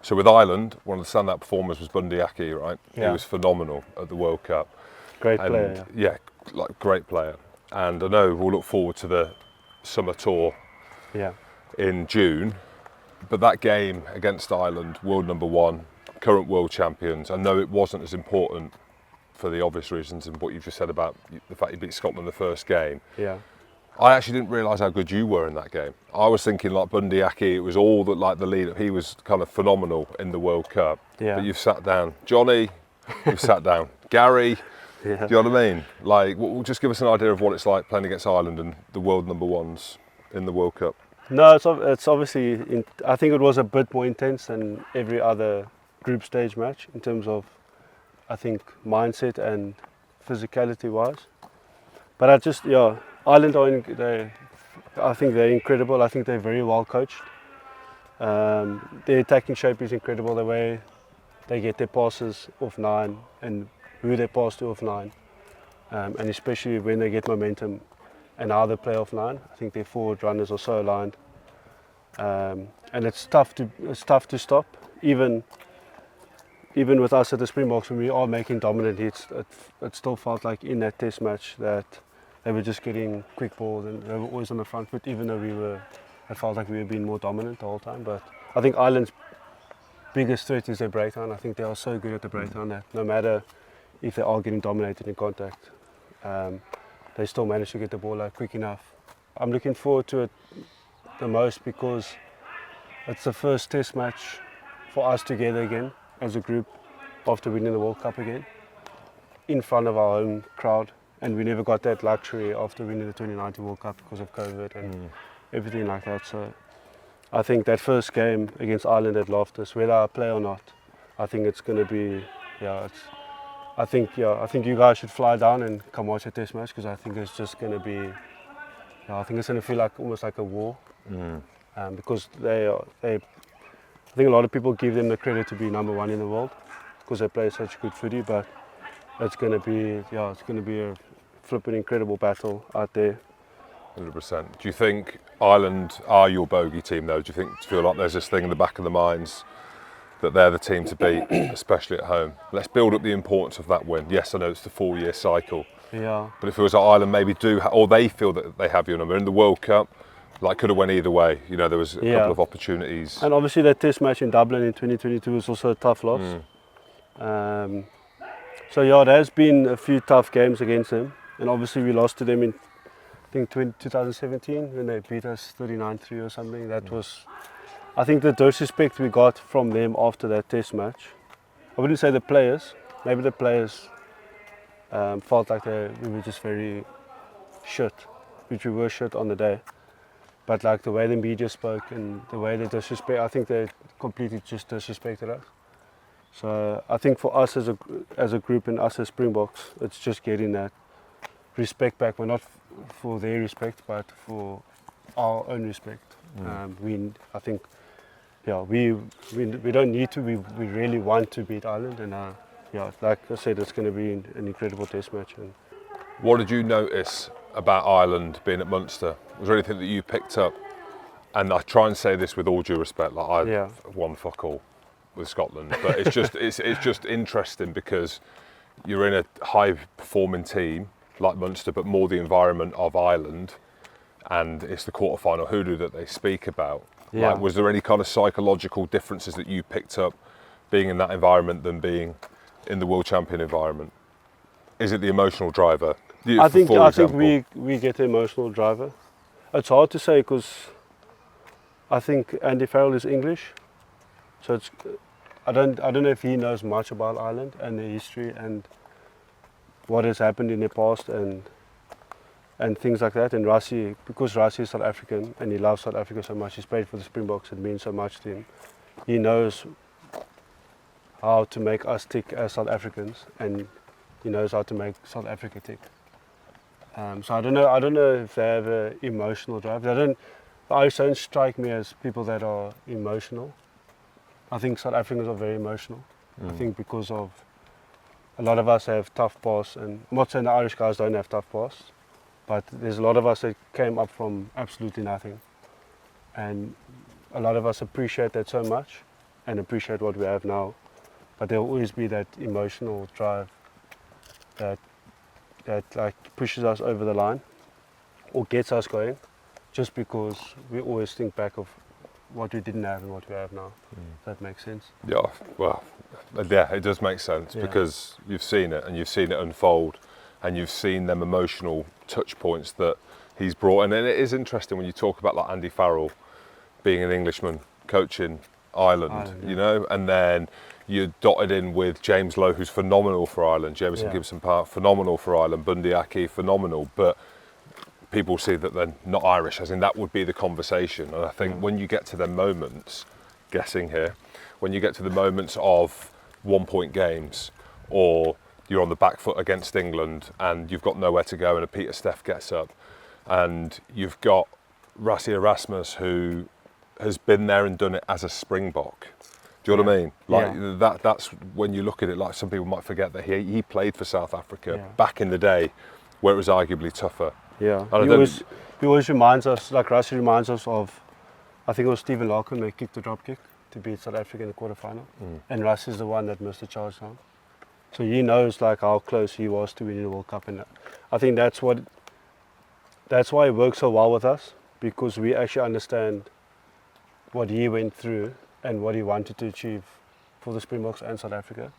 So with Ireland, one of the standout performers was Bundy Aki, right? Yeah. He was phenomenal at the World Cup. Great And player. yeah, like great player. And I know we'll look forward to the summer tour Yeah. in June, but that game against Ireland, world number one, current world champions, I know it wasn't as important for the obvious reasons and what you've just said about the fact you beat Scotland the first game. Yeah. I actually didn't realise how good you were in that game. I was thinking like Bundy Aki, it was all that like the lead. He was kind of phenomenal in the World Cup. Yeah. But you've sat down, Johnny. You've sat down, Gary. Yeah. Do you know what I mean? Like, just give us an idea of what it's like playing against Ireland and the world number ones in the World Cup. No, it's obviously. I think it was a bit more intense than every other group stage match in terms of, I think, mindset and physicality wise. But Ireland I think they're incredible. I think they're very well coached. Their attacking shape is incredible. The way they get their passes off 9 and who they pass to off 9, and especially when they get momentum and how they play off 9. I think their forward runners are so aligned, and it's tough to stop. Even with us at the Springboks, when we are making dominant hits, it still felt like in that test match that they were just getting quick balls and they were always on the front foot, even though it felt like we were being more dominant the whole time. But I think Ireland's biggest threat is their breakdown. I think they are so good at the breakdown that no matter if they are getting dominated in contact, they still manage to get the ball out quick enough. I'm looking forward to it the most because it's the first test match for us together again as a group after winning the World Cup again in front of our own crowd. And we never got that luxury after winning the 2019 World Cup because of COVID and everything like that. So I think that first game against Ireland at Loftus, whether I play or not, I think it's going to be, I think you guys should fly down and come watch a test match because I think it's just going to be, I think it's going to feel like almost like a war. Because I think a lot of people give them the credit to be number one in the world because they play such good footy, but it's going to be a flipping incredible battle out there. 100%. Do you think Ireland are your bogey team though? Do you feel like there's this thing in the back of the minds that they're the team to beat, especially at home? Let's build up the importance of that win. Yes, I know it's the 4-year cycle. Yeah. But it feels like Ireland maybe or they feel that they have your number. In the World Cup, like could have went either way. You know, there was a couple of opportunities. And obviously that test match in Dublin in 2022 was also a tough loss. There's been a few tough games against them. And obviously we lost to them in, I think, 2017 when they beat us 39-3 or something. That was, I think, the disrespect we got from them after that test match. I wouldn't say the players. Maybe the players felt like we were just very shit, which we were shit on the day. But like the way the media spoke and the way they I think they completely just disrespected us. So I think for us as a group and us as Springboks, it's just getting that respect back. Well, not for their respect, but for our own respect. We don't need to. We really want to beat Ireland, and like I said, it's going to be an incredible test match. And what did you notice about Ireland being at Munster? Was there anything that you picked up? And I try and say this with all due respect, like I've won fuck all with Scotland, but it's just it's just interesting because you're in a high performing team like Munster, but more the environment of Ireland, and it's the quarterfinal hoodoo that they speak about. Yeah. Like, was there any kind of psychological differences that you picked up being in that environment than being in the world champion environment? Is it the emotional driver? I think we get the emotional driver. It's hard to say because I think Andy Farrell is English, so I don't know if he knows much about Ireland and their history and what has happened in the past and things like that. And because Rassie is South African and he loves South Africa so much, he's played for the Springboks, it means so much to him. He knows how to make us tick as South Africans, and he knows how to make South Africa tick. So I don't know if they have an emotional drive. The Irish don't strike me as people that are emotional. I think South Africans are very emotional. I think because of a lot of us have tough past, and I'm not saying the Irish guys don't have tough past, but there's a lot of us that came up from absolutely nothing, and a lot of us appreciate that so much. and appreciate what we have now. But there will always be that emotional drive that like pushes us over the line or gets us going, just because we always think back of what we didn't have and what we have now. If that makes sense. Yeah, well, yeah, it does make sense because you've seen it and you've seen it unfold and you've seen them emotional touch points that he's brought in. And it is interesting when you talk about like Andy Farrell being an Englishman coaching Ireland, you know, and then you're dotted in with James Lowe, who's phenomenal for Ireland, Jamison Gibson Park, phenomenal for Ireland, Bundy Aki, phenomenal, but people see that they're not Irish, as in that would be the conversation. And I think when you get to the moments, guessing here, when you get to the moments of 1 point games, or you're on the back foot against England and you've got nowhere to go and a Peter Steff gets up, and you've got Rassie Erasmus, who has been there and done it as a Springbok. Do you know what I mean? Like that's when you look at it, like some people might forget that he played for South Africa back in the day where it was arguably tougher. Yeah, he always reminds us, like Rassie reminds us of, I think it was Stephen Larkin that kicked the drop kick to beat South Africa in the quarterfinal. And Rassie is the one that missed the charge down. So he knows like how close he was to winning the World Cup, and I think that's why he works so well with us, because we actually understand what he went through and what he wanted to achieve for the Springboks and South Africa.